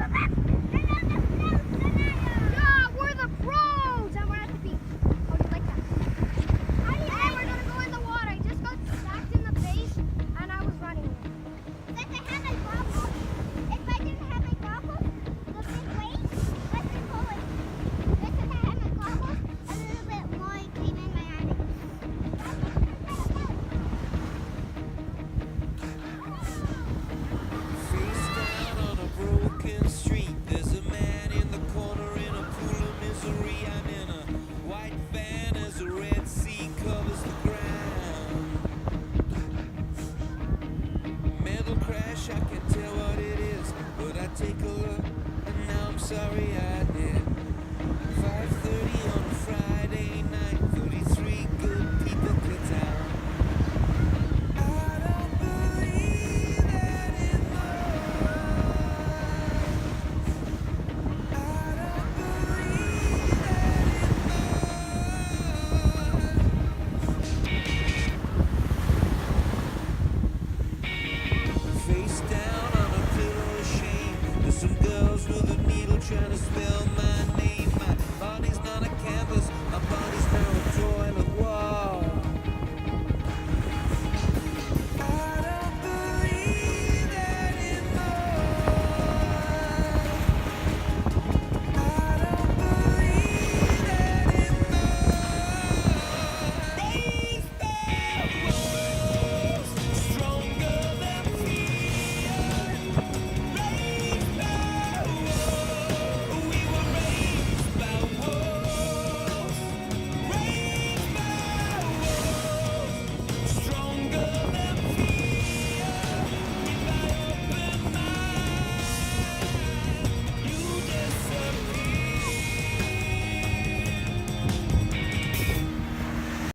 Yeah, we're the pros, and we're at the beach. How do you like that? And we're gonna go in the water. I just got smacked in the face, and I was running. If I had my goggles, if I didn't have my goggles, the big weight, let's be pulling. If I had my goggles, a little bit more came in my eye. Face down on a broken street. There's a man in the corner in a pool of misery. I'm in a white van as the Red Sea covers the ground. Metal crash, I can't tell what it is, but I take a look, and now I'm sorry I did.